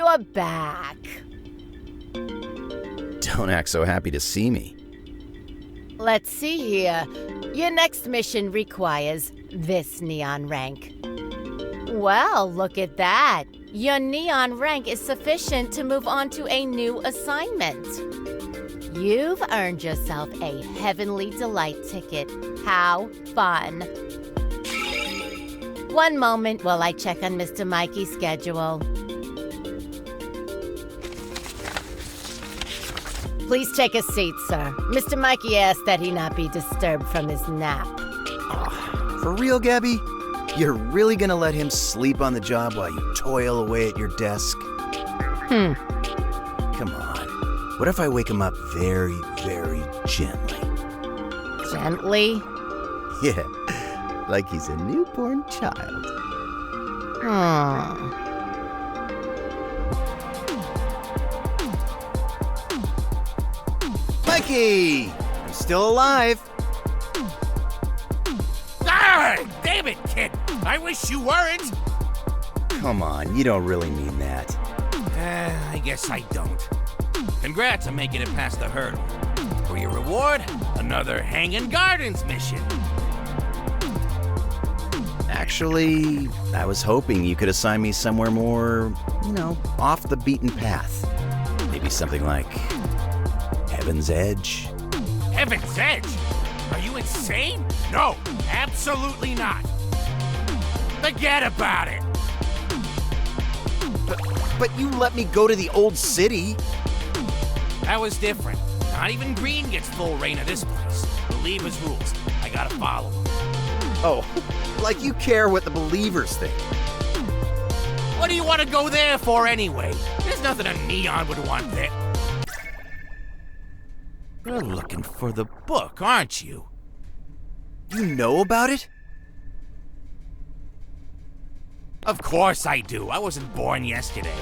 you're back. Don't act so happy to see me. Let's see here. Your next mission requires this neon rank. Well, look at that. Your neon rank is sufficient to move on to a new assignment. You've earned yourself a Heavenly Delight ticket. How fun. One moment while I check on Mr. Mikey's schedule. Please take a seat, sir. Mr. Mikey asked that he not be disturbed from his nap. For real, Gabby? You're really gonna let him sleep on the job while you toil away at your desk? Come on. What if I wake him up very, very gently? Gently? Yeah, like he's a newborn child. Mikey! I'm still alive. Ah, damn it, kid! I wish you weren't! Come on, you don't really mean that. I guess I don't. Congrats on making it past the hurdle. For your reward, another Hanging Gardens mission. Actually, I was hoping you could assign me somewhere more, off the beaten path. Maybe something like Heaven's Edge. Heaven's Edge? Are you insane? No, absolutely not. Forget about it. But you let me go to the old city. That was different. Not even Green gets full reign of this place. Believers rules. I gotta follow them. Oh, like you care what the believers think. What do you want to go there for anyway? There's nothing a neon would want there. You're looking for the book, aren't you? You know about it? Of course I do. I wasn't born yesterday.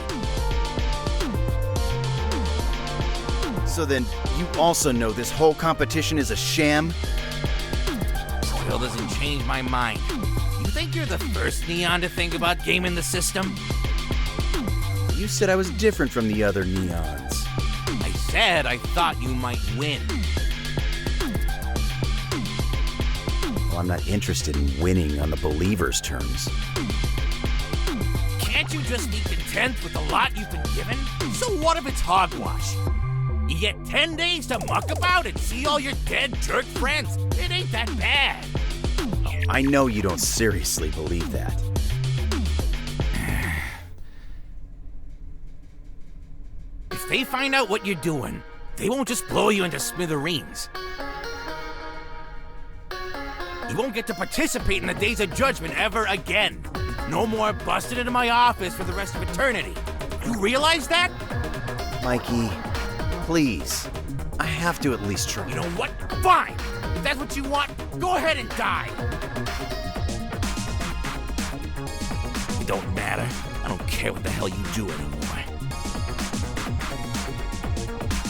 So then, you also know this whole competition is a sham? Still doesn't change my mind. You think you're the first neon to think about gaming the system? You said I was different from the other neons. I said I thought you might win. Well, I'm not interested in winning on the believers' terms. Can't you just be content with the lot you've been given? So what if it's hogwash? You get 10 days to muck about and see all your dead jerk friends. It ain't that bad. I know you don't seriously believe that. If they find out what you're doing, they won't just blow you into smithereens. You won't get to participate in the Days of Judgment ever again. No more busted into my office for the rest of eternity. You realize that? Mikey, please. I have to at least try. You know what? Fine. If that's what you want, go ahead and die. It don't matter. I don't care what the hell you do anymore.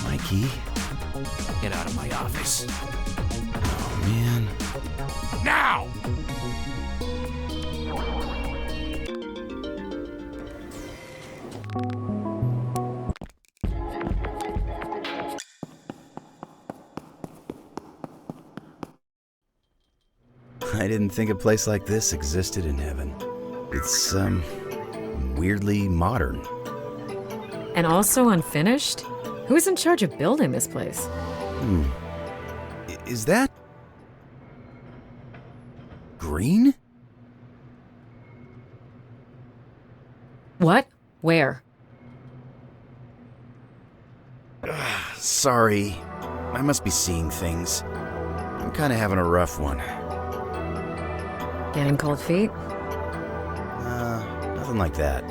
Mikey? Get out of my office. Oh, man. Now! I didn't think a place like this existed in heaven. It's, weirdly modern. And also unfinished? Who's in charge of building this place? Is that... Green? What? Where? Sorry. I must be seeing things. I'm kind of having a rough one. Getting cold feet? Nothing like that.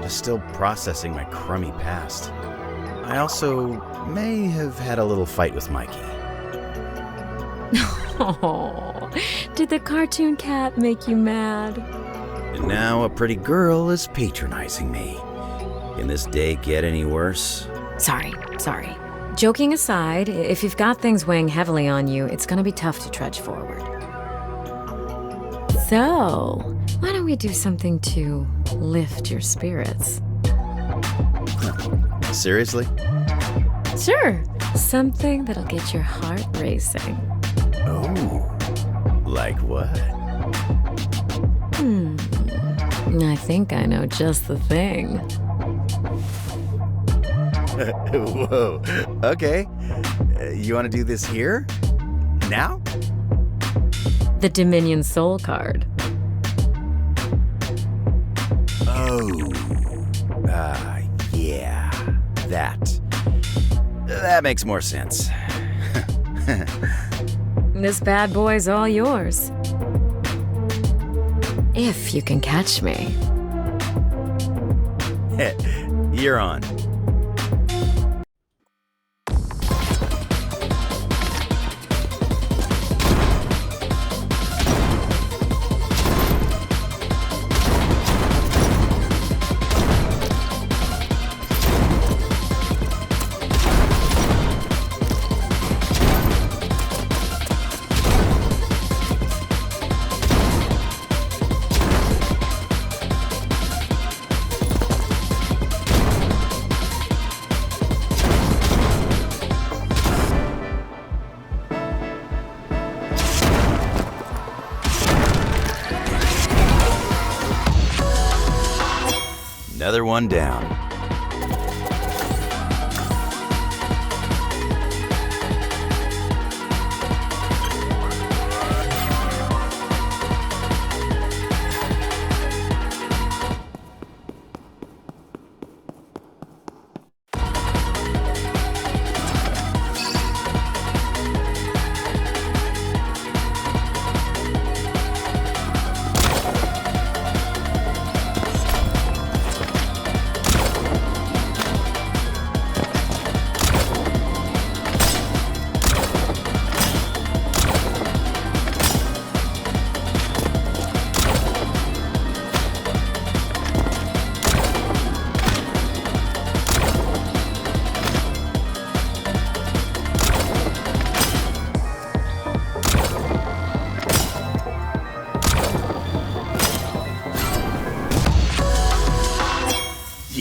Just still processing my crummy past. I also may have had a little fight with Mikey. Oh, did the cartoon cat make you mad? And now a pretty girl is patronizing me. Can this day get any worse? Sorry. Joking aside, if you've got things weighing heavily on you, it's gonna be tough to trudge forward. So, why don't we do something to lift your spirits? Seriously? Sure. Something that'll get your heart racing. Oh, like what? I think I know just the thing. Whoa, okay. You want to do this here? Now? The Dominion Soul card. Oh, yeah, that makes more sense. This bad boy's all yours. If you can catch me. You're on. Another one down.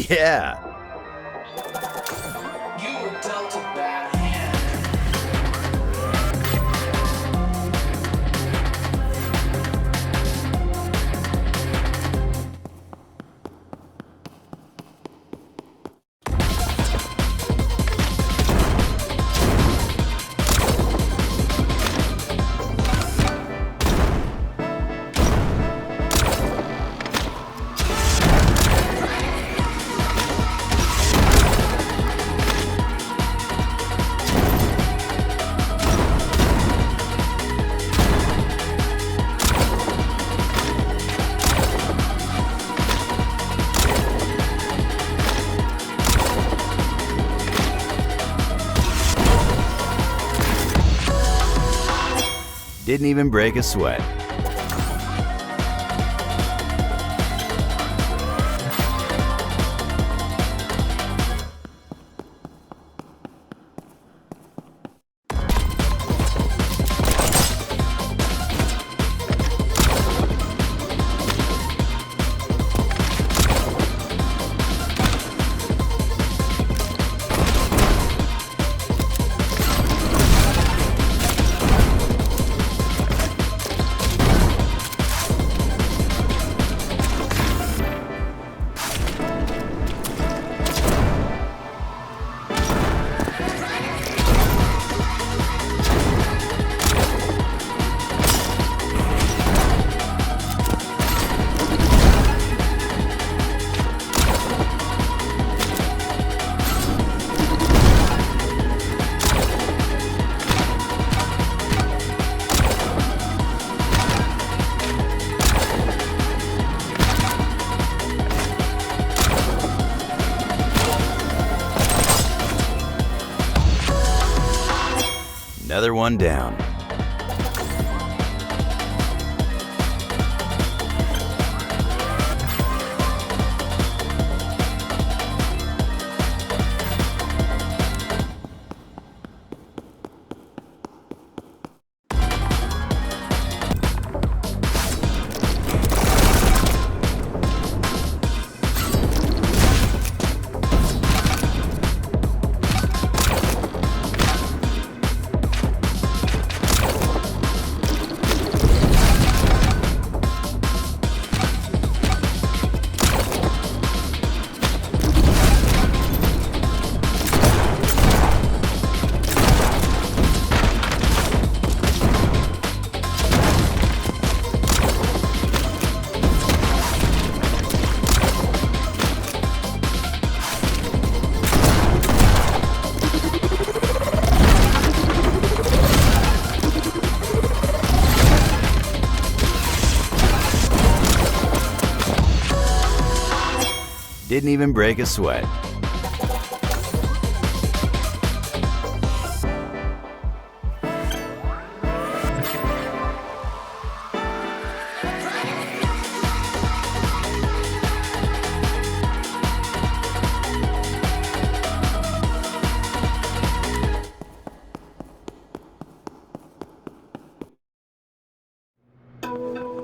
Yeah. You were dealt a bad hand. Didn't even break a sweat. Another one down. didn't even break a sweat.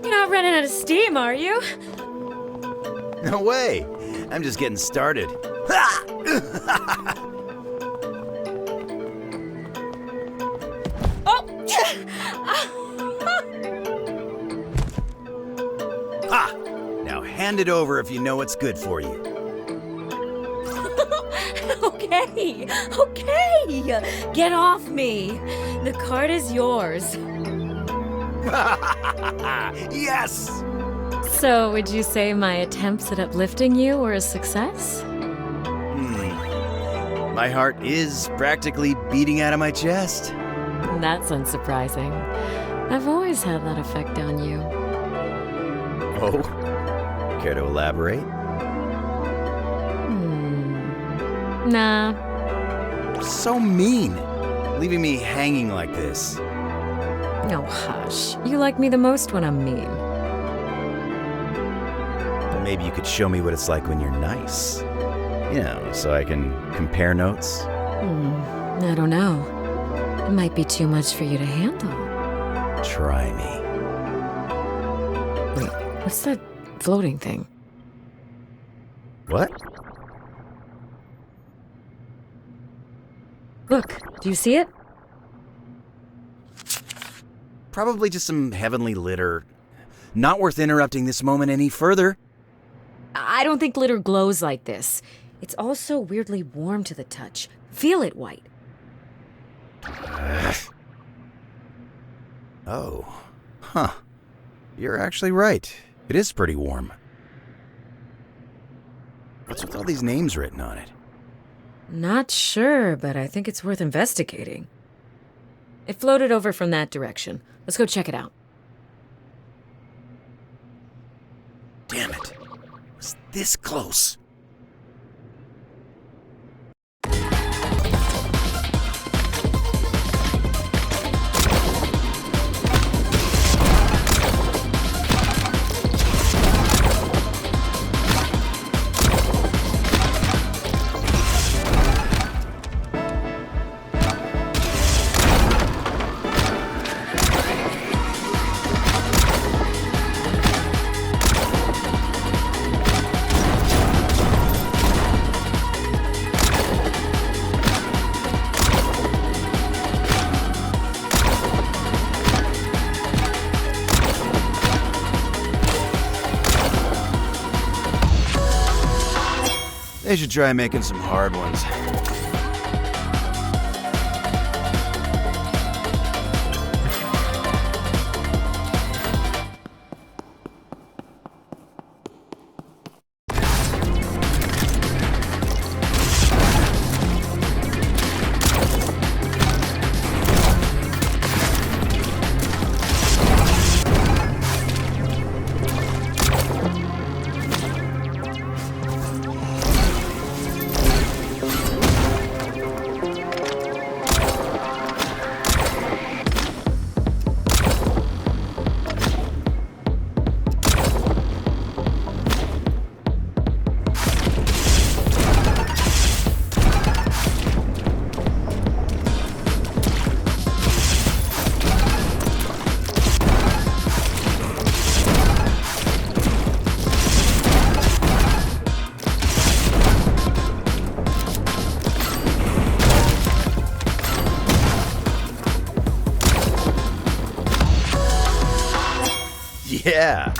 You're not running out of steam, are you? No way! I'm just getting started. Oh! Ha! Now hand it over if you know what's good for you. Okay, okay. Get off me. The card is yours. Yes! So, would you say my attempts at uplifting you were a success? My heart is practically beating out of my chest. That's unsurprising. I've always had that effect on you. Oh? Care to elaborate? Nah. So mean, leaving me hanging like this. Oh, hush. You like me the most when I'm mean. Maybe you could show me what it's like when you're nice. You know, so I can compare notes. I don't know. It might be too much for you to handle. Try me. Wait, what's that floating thing? What? Look, do you see it? Probably just some heavenly litter. Not worth interrupting this moment any further. I don't think glitter glows like this. It's also weirdly warm to the touch. Feel it, White. Oh. Huh. You're actually right. It is pretty warm. What's with all these names written on it? Not sure, but I think it's worth investigating. It floated over from that direction. Let's go check it out. Damn it. It was this close. They should try making some hard ones. Yeah.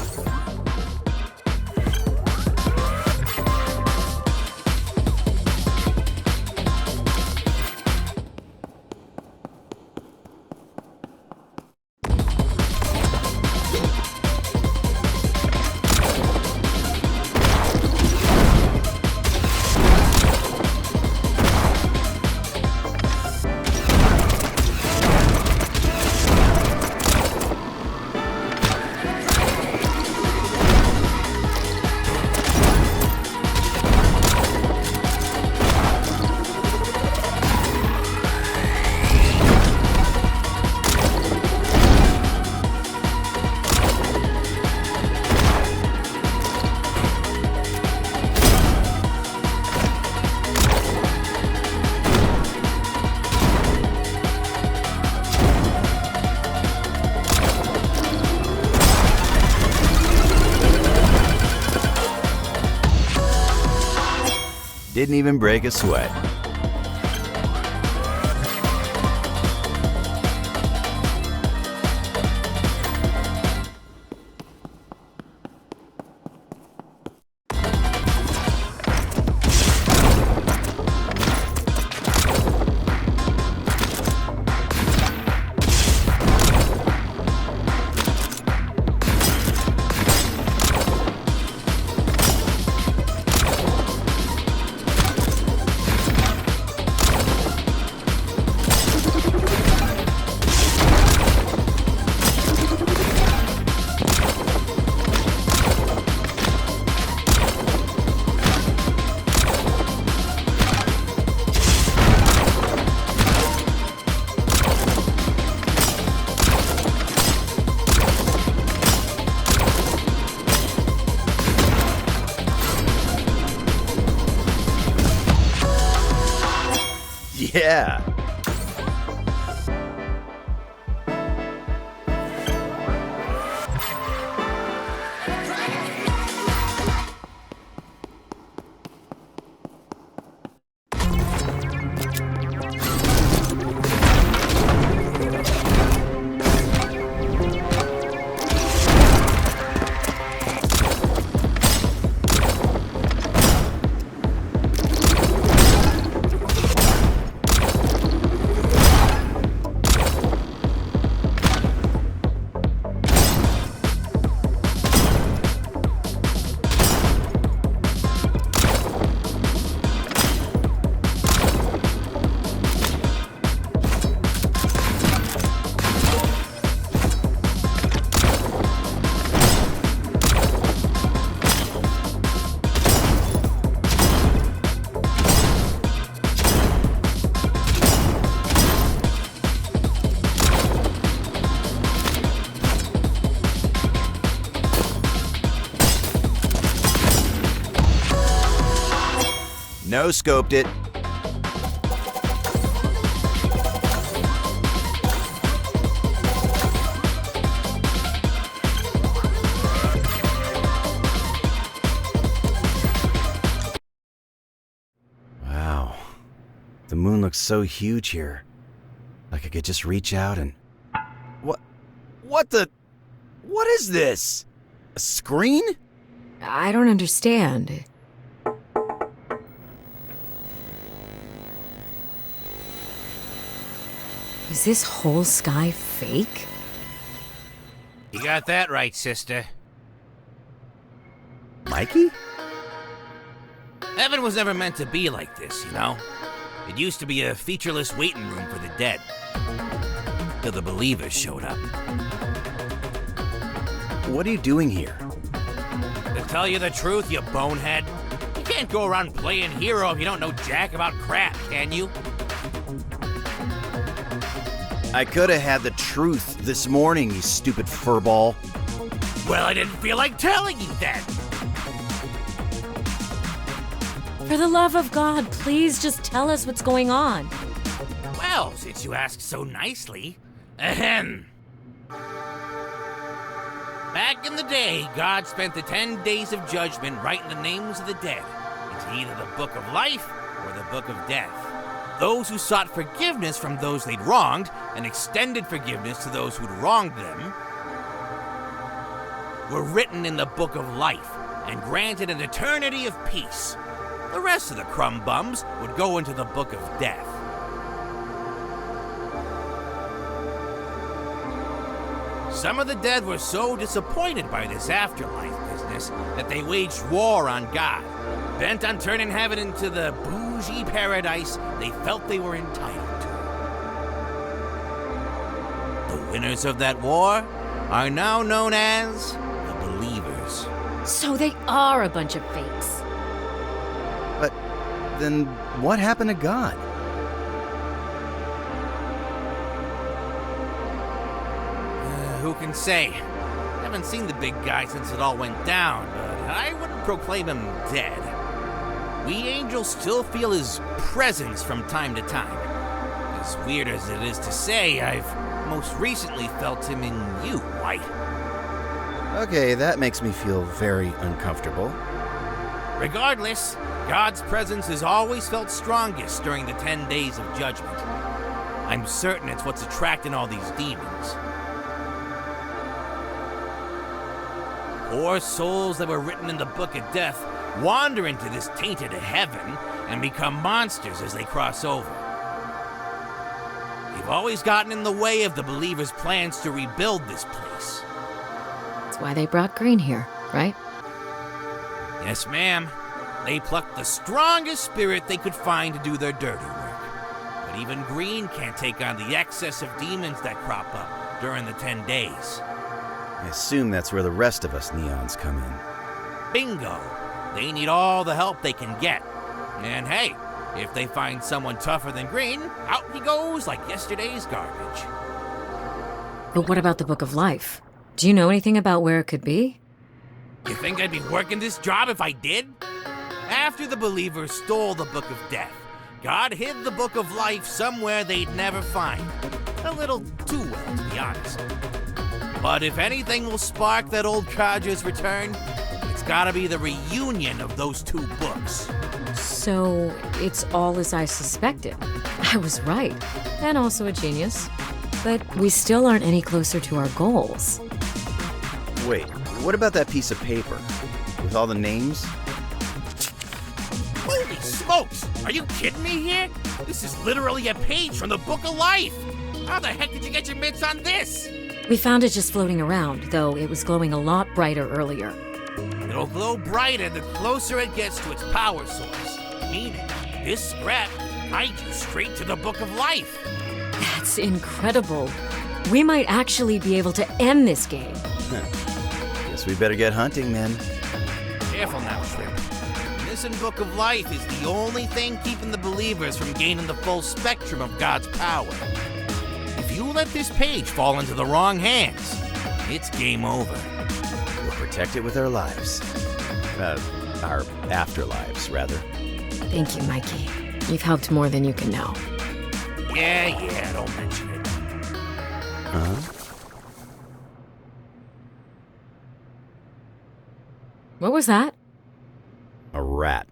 didn't even break a sweat. Yeah. No scoped it. Wow. The moon looks so huge here. Like I could just reach out and... What is this? A screen? I don't understand. Is this whole sky fake? You got that right, sister. Mikey? Heaven was never meant to be like this, you know? It used to be a featureless waiting room for the dead. Till the believers showed up. What are you doing here? To tell you the truth, you bonehead, you can't go around playing hero if you don't know jack about crap, can you? I could have had the truth this morning, you stupid furball. Well, I didn't feel like telling you then. For the love of God, please just tell us what's going on. Well, since you ask so nicely, ahem. Back in the day, God spent the 10 days of judgment writing the names of the dead into either the book of life or the book of death. Those who sought forgiveness from those they'd wronged and extended forgiveness to those who'd wronged them were written in the book of life and granted an eternity of peace. The rest of the crumb bums would go into the book of death. Some of the dead were so disappointed by this afterlife business that they waged war on God, bent on turning heaven into the bougie paradise they felt they were entitled to. The winners of that war are now known as the Believers. So they are a bunch of fakes. But then what happened to God? Who can say? Haven't seen the big guy since it all went down, but I wouldn't proclaim him dead. We angels still feel his presence from time to time. As weird as it is to say, I've most recently felt him in you, White. Okay, that makes me feel very uncomfortable. Regardless, God's presence is always felt strongest during the 10 days of judgment. I'm certain it's what's attracting all these demons. Poor souls that were written in the Book of Death wander into this tainted heaven and become monsters as they cross over. They've always gotten in the way of the believers' plans to rebuild this place. That's why they brought Green here, right? Yes, ma'am. They plucked the strongest spirit they could find to do their dirty work. But even Green can't take on the excess of demons that crop up during the 10 days. I assume that's where the rest of us Neons come in. Bingo! They need all the help they can get. And hey, if they find someone tougher than Green, out he goes like yesterday's garbage. But what about the Book of Life? Do you know anything about where it could be? You think I'd be working this job if I did? After the believers stole the Book of Death, God hid the Book of Life somewhere they'd never find. A little too well, to be honest. But if anything will spark that old codger's return, it's gotta be the reunion of those two books. So, it's all as I suspected. I was right. And also a genius. But we still aren't any closer to our goals. Wait, what about that piece of paper? With all the names? Holy smokes! Are you kidding me here? This is literally a page from the Book of Life! How the heck did you get your mitts on this? We found it just floating around, though it was glowing a lot brighter earlier. It'll glow brighter the closer it gets to its power source. Meaning, this scrap guides you straight to the Book of Life. That's incredible. We might actually be able to end this game. Guess we better get hunting then. Careful now, Shrimp. This in Book of Life is the only thing keeping the believers from gaining the full spectrum of God's power. If you let this page fall into the wrong hands, it's game over. We'll protect it with our lives. Our afterlives, rather. Thank you, Mikey. You've helped more than you can know. Yeah, don't mention it. Huh? What was that? A rat.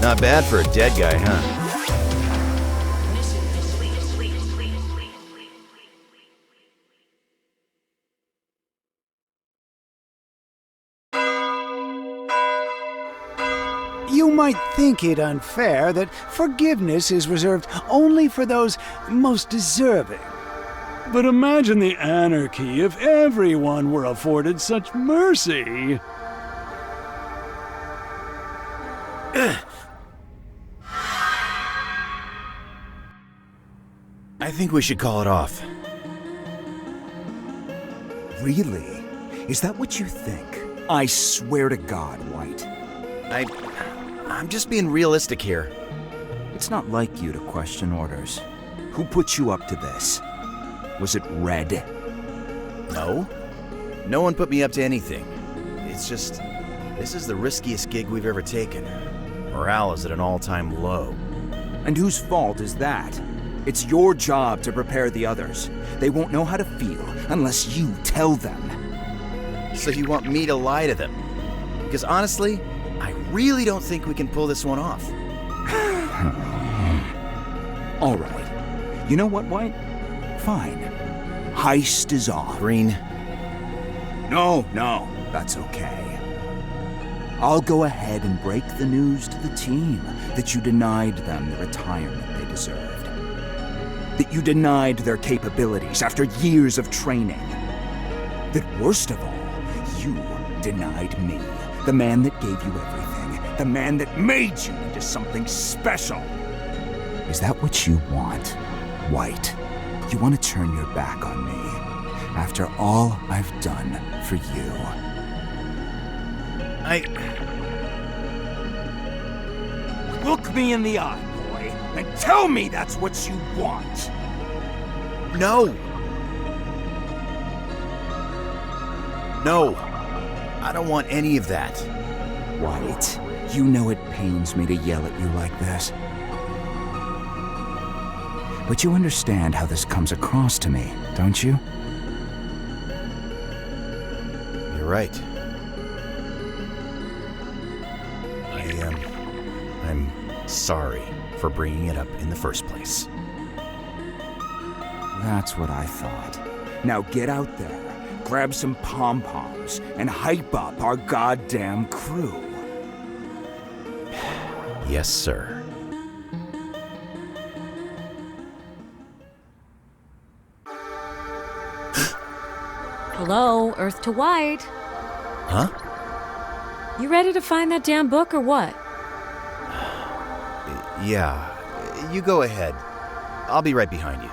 Not bad for a dead guy, huh? You might think it unfair that forgiveness is reserved only for those most deserving. But imagine the anarchy if everyone were afforded such mercy. I think we should call it off. Really? Is that what you think? I swear to God, White. I'm just being realistic here. It's not like you to question orders. Who put you up to this? Was it Red? No. No one put me up to anything. It's just, this is the riskiest gig we've ever taken. Morale is at an all-time low. And whose fault is that? It's your job to prepare the others. They won't know how to feel unless you tell them. So you want me to lie to them? Because honestly, I really don't think we can pull this one off. All right. You know what, White? Fine. Heist is off. Green. No, that's okay. I'll go ahead and break the news to the team that you denied them the retirement they deserved. That you denied their capabilities after years of training. That worst of all, you denied me, the man that gave you everything, the man that made you into something special. Is that what you want, White? You want to turn your back on me after all I've done for you? Look me in the eye, boy, and tell me that's what you want. No! No! I don't want any of that. White, you know it pains me to yell at you like this. But you understand how this comes across to me, don't you? You're right. I'm sorry for bringing it up in the first place. That's what I thought. Now get out there, grab some pom-poms, and hype up our goddamn crew. Yes, sir. Hello, Earth to White. Huh? You ready to find that damn book or what? Yeah. You go ahead. I'll be right behind you.